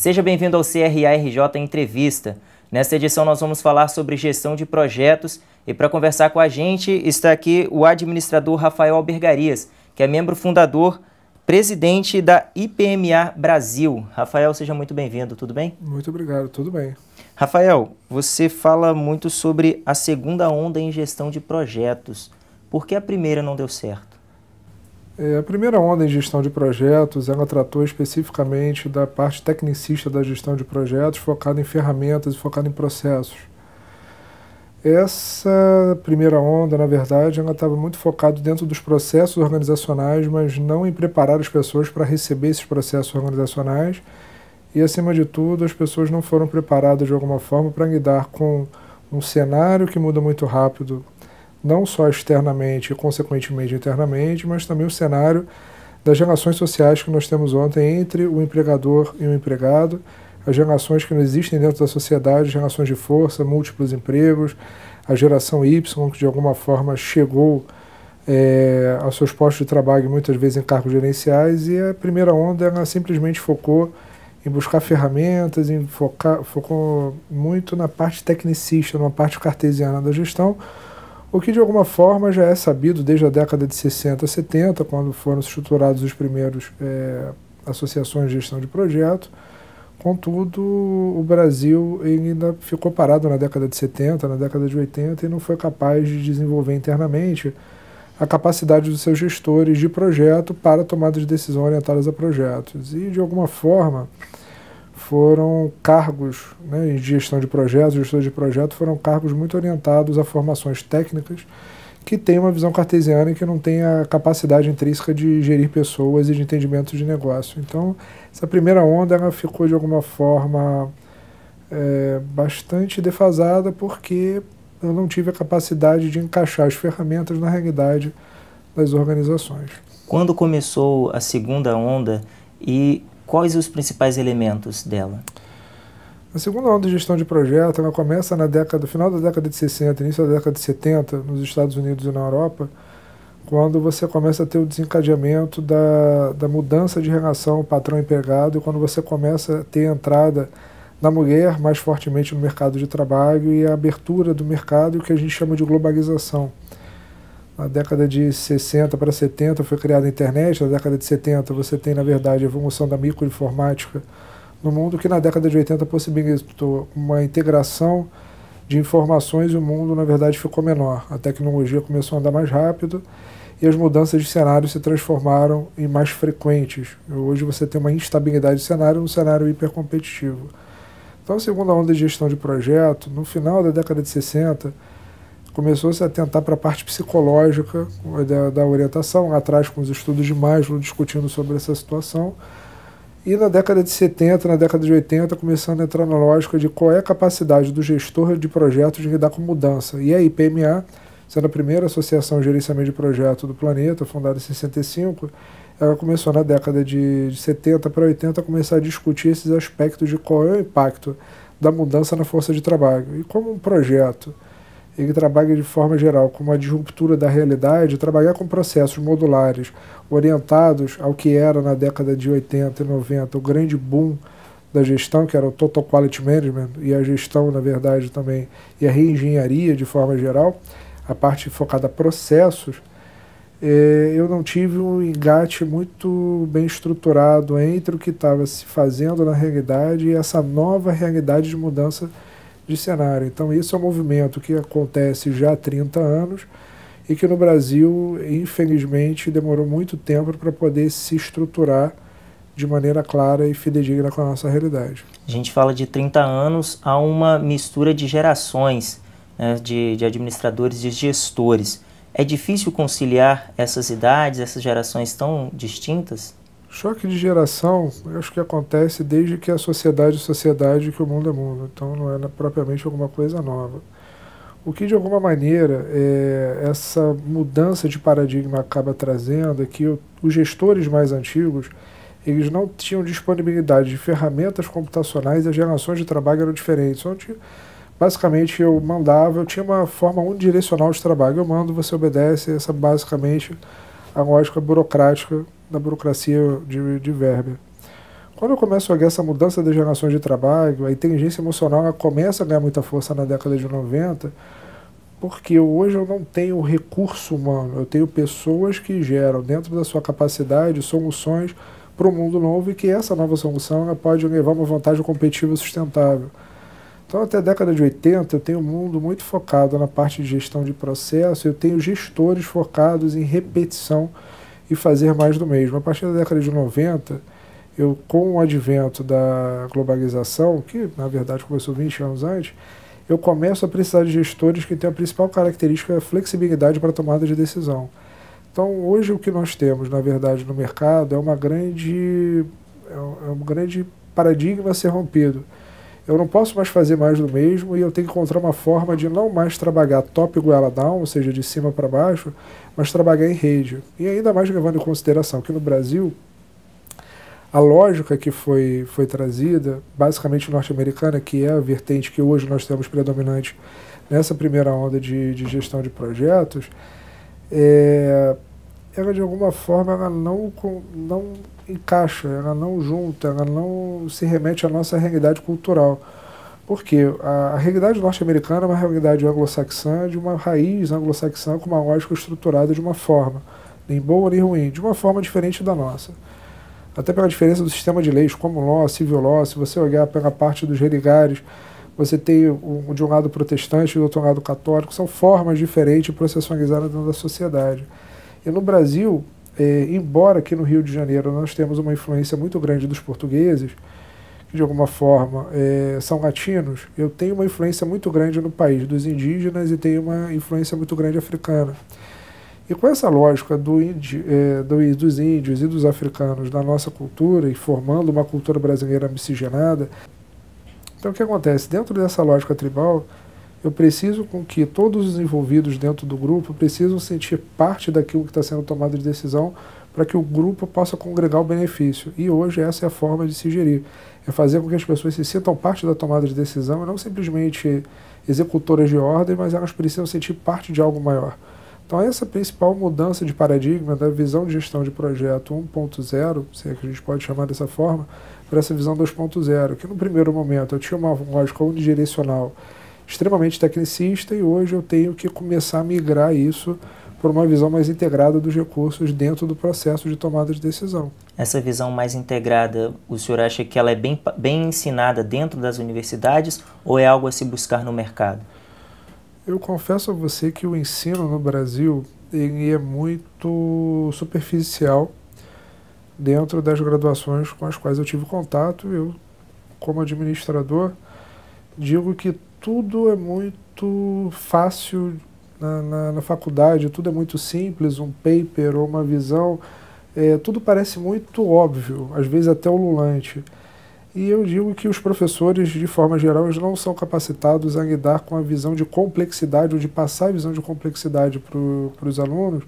Seja bem-vindo ao CRA-RJ Entrevista. Nesta edição nós vamos falar sobre gestão de projetos e para conversar com a gente está aqui o administrador Rafael Albergarias, que é membro fundador, presidente da IPMA Brasil. Rafael, seja muito bem-vindo, tudo bem? Muito obrigado, tudo bem. Rafael, você fala muito sobre a segunda onda em gestão de projetos. Por que a primeira não deu certo? A primeira onda em gestão de projetos, ela tratou especificamente da parte tecnicista da gestão de projetos, focada em ferramentas e focada em processos. Essa primeira onda, na verdade, ela estava muito focada dentro dos processos organizacionais, mas não em preparar as pessoas para receber esses processos organizacionais. E, acima de tudo, as pessoas não foram preparadas de alguma forma para lidar com um cenário que muda muito rápido, não só externamente e, consequentemente, internamente, mas também o cenário das relações sociais que nós temos ontem entre o empregador e o empregado, as relações que não existem dentro da sociedade, as relações de força, múltiplos empregos, a geração Y, que de alguma forma chegou aos seus postos de trabalho, muitas vezes em cargos gerenciais, e a primeira onda ela simplesmente focou em buscar ferramentas, focou muito na parte tecnicista, numa parte cartesiana da gestão, o que de alguma forma já é sabido desde a década de 60, 70, quando foram estruturados os primeiros associações de gestão de projeto. Contudo, o Brasil ainda ficou parado na década de 70, na década de 80 e não foi capaz de desenvolver internamente a capacidade dos seus gestores de projeto para tomada de decisão orientadas a projetos. E, de alguma forma, foram cargos, de gestão de projetos, gestores de projeto, foram cargos muito orientados a formações técnicas que têm uma visão cartesiana e que não têm a capacidade intrínseca de gerir pessoas e de entendimento de negócio. Então, essa primeira onda ela ficou, de alguma forma, bastante defasada porque eu não tive a capacidade de encaixar as ferramentas na realidade das organizações. Quando começou a segunda onda e quais os principais elementos dela? A segunda onda de gestão de projeto ela começa no final da década de 60, início da década de 70, nos Estados Unidos e na Europa, quando você começa a ter o desencadeamento da mudança de relação patrão-empregado e quando você começa a ter a entrada da mulher mais fortemente no mercado de trabalho e a abertura do mercado, o que a gente chama de globalização. Na década de 60 para 70 foi criada a internet, na década de 70 você tem, na verdade, a evolução da microinformática no mundo, que na década de 80 possibilitou uma integração de informações e o mundo, na verdade, ficou menor. A tecnologia começou a andar mais rápido e as mudanças de cenário se transformaram em mais frequentes. Hoje você tem uma instabilidade de cenário num cenário hipercompetitivo. Então, a segunda onda de gestão de projeto, no final da década de 60, começou-se a tentar para a parte psicológica da orientação, lá atrás com os estudos de Maslow discutindo sobre essa situação. E na década de 70, na década de 80, começando a entrar na lógica de qual é a capacidade do gestor de projetos de lidar com mudança. E a IPMA, sendo a primeira associação de gerenciamento de projeto do planeta, fundada em 65, ela começou na década de 70 para 80 a começar a discutir esses aspectos de qual é o impacto da mudança na força de trabalho. E como um projeto ele trabalha de forma geral com uma disruptura da realidade, trabalhar com processos modulares orientados ao que era na década de 80 e 90 o grande boom da gestão, que era o Total Quality Management, e a gestão, na verdade, também, e a reengenharia de forma geral, a parte focada em processos, eu não tive um engate muito bem estruturado entre o que estava se fazendo na realidade e essa nova realidade de mudança de cenário. Então, isso é um movimento que acontece já há 30 anos e que no Brasil, infelizmente, demorou muito tempo para poder se estruturar de maneira clara e fidedigna com a nossa realidade. A gente fala de 30 anos, há uma mistura de gerações, de administradores e gestores. É difícil conciliar essas idades, essas gerações tão distintas? Choque de geração, eu acho que acontece desde que a sociedade é sociedade e que o mundo é mundo. Então não é propriamente alguma coisa nova. O que de alguma maneira essa mudança de paradigma acaba trazendo é que os gestores mais antigos eles não tinham disponibilidade de ferramentas computacionais e as relações de trabalho eram diferentes. Onde, basicamente eu tinha uma forma unidirecional de trabalho. Eu mando, você obedece, essa basicamente a lógica burocrática da burocracia de verba. Quando eu começo a ver essa mudança das gerações de trabalho, a inteligência emocional ela começa a ganhar muita força na década de 90, porque hoje eu não tenho recurso humano, eu tenho pessoas que geram dentro da sua capacidade soluções para o mundo novo e que essa nova solução ela pode levar uma vantagem competitiva sustentável. Então, até a década de 80, eu tenho um mundo muito focado na parte de gestão de processo, eu tenho gestores focados em repetição e fazer mais do mesmo. A partir da década de 90, com o advento da globalização, que na verdade começou 20 anos antes, eu começo a precisar de gestores que têm a principal característica a flexibilidade para a tomada de decisão. Então, hoje o que nós temos, na verdade, no mercado é um grande paradigma a ser rompido. Eu não posso mais fazer mais do mesmo e eu tenho que encontrar uma forma de não mais trabalhar top igual a down, ou seja, de cima para baixo, mas trabalhar em rede. E ainda mais levando em consideração que no Brasil, a lógica que foi trazida, basicamente norte-americana, que é a vertente que hoje nós temos predominante nessa primeira onda de gestão de projetos, ela de alguma forma ela não encaixa, ela não junta, ela não se remete à nossa realidade cultural. Porque a realidade norte-americana é uma realidade anglo-saxã, de uma raiz anglo-saxã com uma lógica estruturada de uma forma, nem boa nem ruim, de uma forma diferente da nossa. Até pela diferença do sistema de leis, como law, civil law, se você olhar pela parte dos religares, você tem de um lado protestante e do outro lado católico, são formas diferentes de processualizar dentro da sociedade. E no Brasil, embora aqui no Rio de Janeiro nós temos uma influência muito grande dos portugueses, que de alguma forma são latinos, eu tenho uma influência muito grande no país dos indígenas e tenho uma influência muito grande africana. E com essa lógica dos índios e dos africanos na nossa cultura e formando uma cultura brasileira miscigenada, então o que acontece? Dentro dessa lógica tribal, eu preciso com que todos os envolvidos dentro do grupo precisam sentir parte daquilo que está sendo tomado de decisão para que o grupo possa congregar o benefício. E hoje essa é a forma de se gerir. É fazer com que as pessoas se sintam parte da tomada de decisão e não simplesmente executoras de ordem, mas elas precisam sentir parte de algo maior. Então essa é a principal mudança de paradigma da visão de gestão de projeto 1.0, se é que a gente pode chamar dessa forma, para essa visão 2.0, que no primeiro momento eu tinha uma lógica unidirecional extremamente tecnicista e hoje eu tenho que começar a migrar isso por uma visão mais integrada dos recursos dentro do processo de tomada de decisão. Essa visão mais integrada, o senhor acha que ela é bem ensinada dentro das universidades ou é algo a se buscar no mercado? Eu confesso a você que o ensino no Brasil ele é muito superficial dentro das graduações com as quais eu tive contato. Eu, como administrador, digo que tudo é muito fácil na faculdade, tudo é muito simples, um paper ou uma visão, tudo parece muito óbvio, às vezes até ululante. E eu digo que os professores, de forma geral, eles não são capacitados a lidar com a visão de complexidade ou de passar a visão de complexidade para os alunos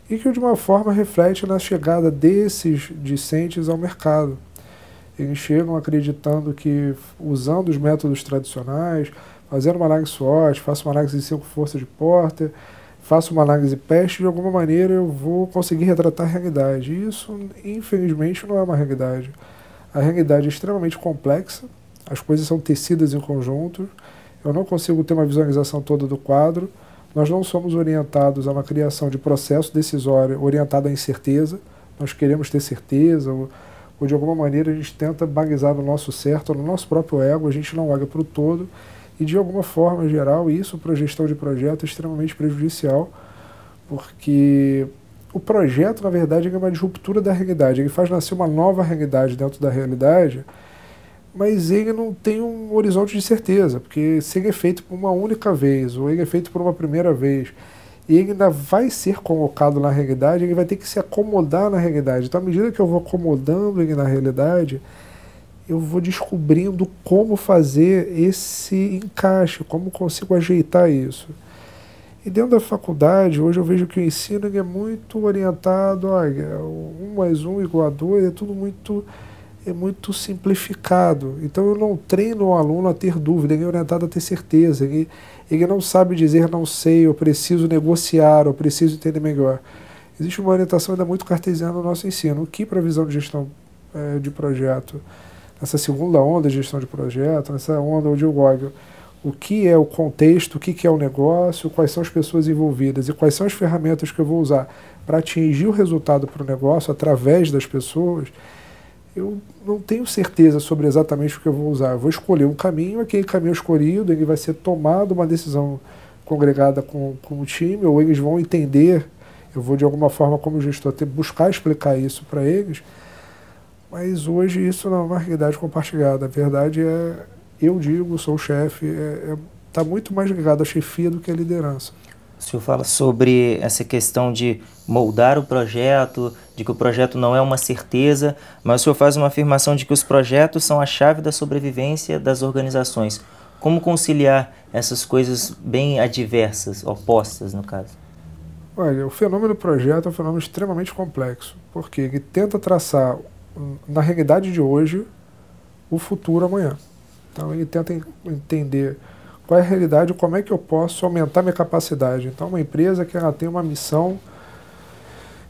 e que, de uma forma, reflete na chegada desses discentes ao mercado. Eles chegam acreditando que, usando os métodos tradicionais, fazendo uma análise SWOT, faço uma análise de 5 forças de Porter, faço uma análise PEST, de alguma maneira eu vou conseguir retratar a realidade. E isso, infelizmente, não é uma realidade. A realidade é extremamente complexa, as coisas são tecidas em conjunto, eu não consigo ter uma visualização toda do quadro, nós não somos orientados a uma criação de processo decisório orientado à incerteza, nós queremos ter certeza, ou de alguma maneira a gente tenta balizar no nosso certo, no nosso próprio ego, a gente não olha para o todo, e de alguma forma geral, isso para a gestão de projeto é extremamente prejudicial, porque o projeto, na verdade, é uma disruptura da realidade, ele faz nascer uma nova realidade dentro da realidade, mas ele não tem um horizonte de certeza, porque se ele é feito por uma única vez, ou ele é feito por uma primeira vez, e ele ainda vai ser colocado na realidade, ele vai ter que se acomodar na realidade. Então, à medida que eu vou acomodando ele na realidade, eu vou descobrindo como fazer esse encaixe, como consigo ajeitar isso. E dentro da faculdade, hoje eu vejo que o ensino ele é muito orientado, olha, 1 mais 1 igual a 2, é tudo muito simplificado. Então eu não treino o aluno a ter dúvida, ele é orientado a ter certeza, ele não sabe dizer não sei, eu preciso negociar, eu preciso entender melhor. Existe uma orientação ainda muito cartesiana no nosso ensino, o que para a visão de gestão de projeto, nessa segunda onda de gestão de projeto, nessa onda onde eu olho o que é o contexto, o que é o negócio, quais são as pessoas envolvidas e quais são as ferramentas que eu vou usar para atingir o resultado para o negócio através das pessoas, eu não tenho certeza sobre exatamente o que eu vou usar. Eu vou escolher um caminho, aquele caminho escolhido, ele vai ser tomado uma decisão congregada com o time, ou eles vão entender, eu vou de alguma forma como gestor buscar explicar isso para eles, mas hoje isso não é uma realidade compartilhada. A verdade é, eu digo, sou o chefe, está muito mais ligado à chefia do que à liderança. O senhor fala sobre essa questão de moldar o projeto, de que o projeto não é uma certeza, mas o senhor faz uma afirmação de que os projetos são a chave da sobrevivência das organizações. Como conciliar essas coisas bem adversas, opostas no caso? Olha, o fenômeno projeto é um fenômeno extremamente complexo, porque ele tenta traçar, na realidade de hoje, o futuro amanhã. Então ele tenta entender qual é a realidade, como é que eu posso aumentar minha capacidade. Então uma empresa que ela tem uma missão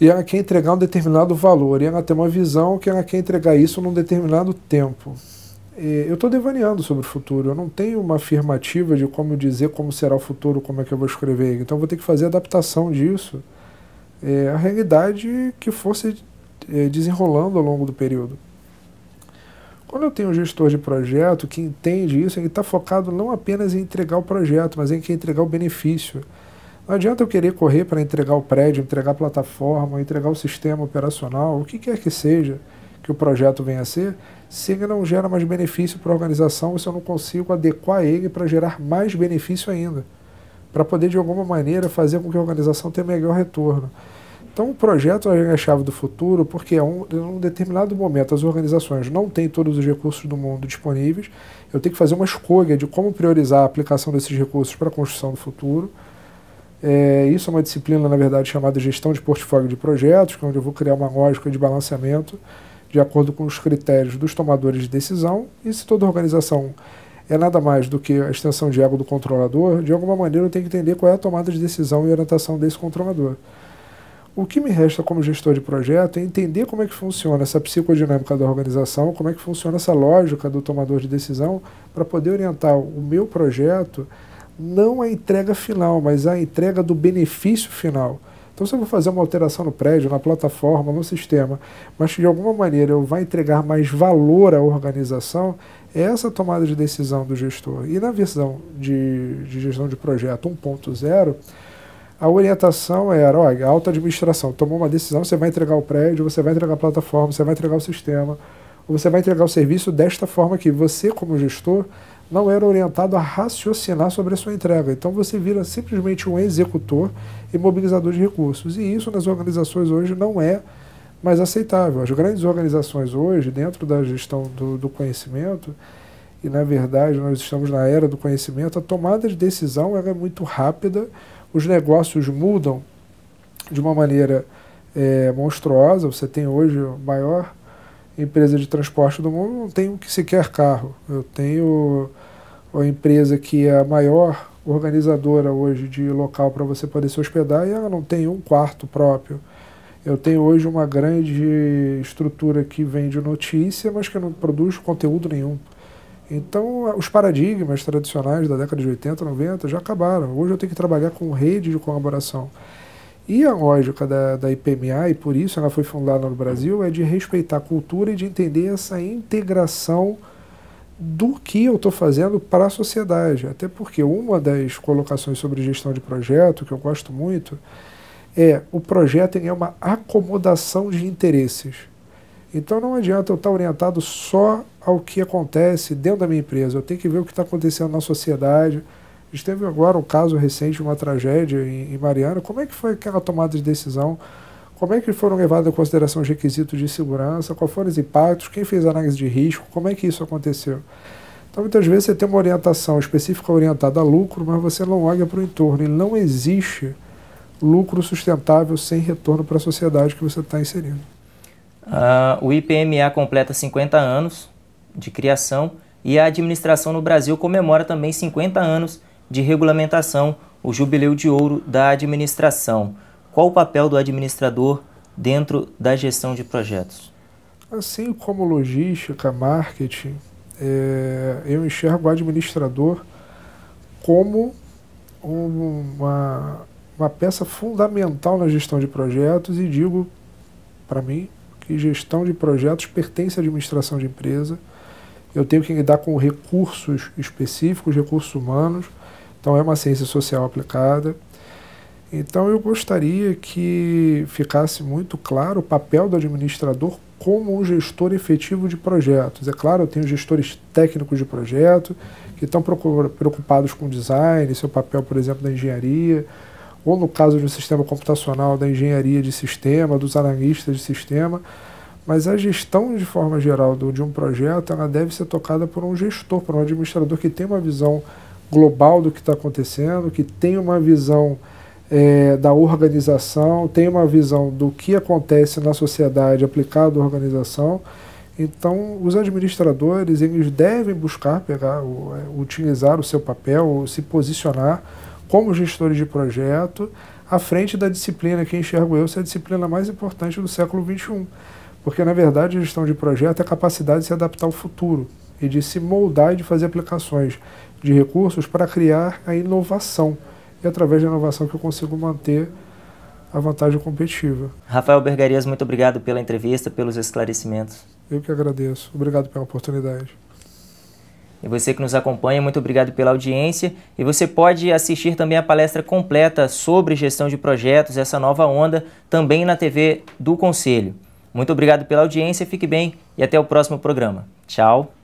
e ela quer entregar um determinado valor, e ela tem uma visão que ela quer entregar isso num determinado tempo. Eu estou devaneando sobre o futuro, eu não tenho uma afirmativa de como dizer como será o futuro, como é que eu vou escrever ele. Então eu vou ter que fazer adaptação disso à realidade que fosse desenrolando ao longo do período. Quando eu tenho um gestor de projeto que entende isso, ele está focado não apenas em entregar o projeto, mas em entregar o benefício. Não adianta eu querer correr para entregar o prédio, entregar a plataforma, entregar o sistema operacional, o que quer que seja que o projeto venha a ser, se ele não gera mais benefício para a organização, se eu não consigo adequar ele para gerar mais benefício ainda, para poder de alguma maneira fazer com que a organização tenha melhor retorno. Então o projeto é a chave do futuro porque em um determinado momento as organizações não têm todos os recursos do mundo disponíveis, eu tenho que fazer uma escolha de como priorizar a aplicação desses recursos para a construção do futuro. Isso é uma disciplina, na verdade, chamada gestão de portfólio de projetos, onde eu vou criar uma lógica de balanceamento de acordo com os critérios dos tomadores de decisão, e se toda organização é nada mais do que a extensão de ego do controlador, de alguma maneira eu tenho que entender qual é a tomada de decisão e orientação desse controlador. O que me resta como gestor de projeto é entender como é que funciona essa psicodinâmica da organização, como é que funciona essa lógica do tomador de decisão, para poder orientar o meu projeto não à entrega final, mas à entrega do benefício final. Então, se eu vou fazer uma alteração no prédio, na plataforma, no sistema, mas que de alguma maneira eu vou entregar mais valor à organização, é essa tomada de decisão do gestor. E na versão de gestão de projeto 1.0, a orientação era, olha, a alta administração tomou uma decisão, você vai entregar o prédio, você vai entregar a plataforma, você vai entregar o sistema, ou você vai entregar o serviço desta forma que você, como gestor, não era orientado a raciocinar sobre a sua entrega. Então você vira simplesmente um executor e mobilizador de recursos. E isso nas organizações hoje não é mais aceitável. As grandes organizações hoje, dentro da gestão do conhecimento, e na verdade nós estamos na era do conhecimento, a tomada de decisão ela é muito rápida, os negócios mudam de uma maneira monstruosa. Você tem hoje a maior empresa de transporte do mundo, não tenho sequer carro. Eu tenho a empresa que é a maior organizadora hoje de local para você poder se hospedar e ela não tem um quarto próprio. Eu tenho hoje uma grande estrutura que vende notícia, mas que não produz conteúdo nenhum. Então, os paradigmas tradicionais da década de 80, 90 já acabaram. Hoje eu tenho que trabalhar com rede de colaboração. E a lógica da IPMA, e por isso ela foi fundada no Brasil, é de respeitar a cultura e de entender essa integração do que eu estou fazendo para a sociedade. Até porque uma das colocações sobre gestão de projeto, que eu gosto muito, o projeto é uma acomodação de interesses. Então não adianta eu estar orientado só ao que acontece dentro da minha empresa, eu tenho que ver o que está acontecendo na sociedade. A gente teve agora um caso recente, uma tragédia em Mariana. Como é que foi aquela tomada de decisão? Como é que foram levados em consideração os requisitos de segurança? Quais foram os impactos? Quem fez a análise de risco? Como é que isso aconteceu? Então, muitas vezes você tem uma orientação específica orientada a lucro, mas você não olha para o entorno. E não existe lucro sustentável sem retorno para a sociedade que você está inserindo. O IPMA completa 50 anos de criação e a administração no Brasil comemora também 50 anos de regulamentação, o Jubileu de Ouro da Administração. Qual o papel do administrador dentro da gestão de projetos? Assim como logística, marketing, eu enxergo o administrador como uma peça fundamental na gestão de projetos e digo, para mim, que gestão de projetos pertence à administração de empresa. Eu tenho que lidar com recursos específicos, recursos humanos, então é uma ciência social aplicada. Então eu gostaria que ficasse muito claro o papel do administrador como um gestor efetivo de projetos. É claro, eu tenho gestores técnicos de projeto que estão preocupados com design, seu papel, por exemplo, da engenharia, ou no caso de um sistema computacional, da engenharia de sistema, dos analistas de sistema, mas a gestão, de forma geral, de um projeto, ela deve ser tocada por um gestor, por um administrador que tem uma visão global do que está acontecendo, que tem uma visão da organização, tem uma visão do que acontece na sociedade aplicado à organização. Então, os administradores, eles devem buscar utilizar o seu papel, se posicionar como gestores de projeto, à frente da disciplina que enxergo eu ser a disciplina mais importante do século XXI. Porque, na verdade, a gestão de projeto é a capacidade de se adaptar ao futuro e de se moldar e de fazer aplicações de recursos para criar a inovação. E através da inovação que eu consigo manter a vantagem competitiva. Rafael Bergarias, muito obrigado pela entrevista, pelos esclarecimentos. Eu que agradeço. Obrigado pela oportunidade. E você que nos acompanha, muito obrigado pela audiência. E você pode assistir também a palestra completa sobre gestão de projetos, essa nova onda, também na TV do Conselho. Muito obrigado pela audiência, fique bem e até o próximo programa. Tchau!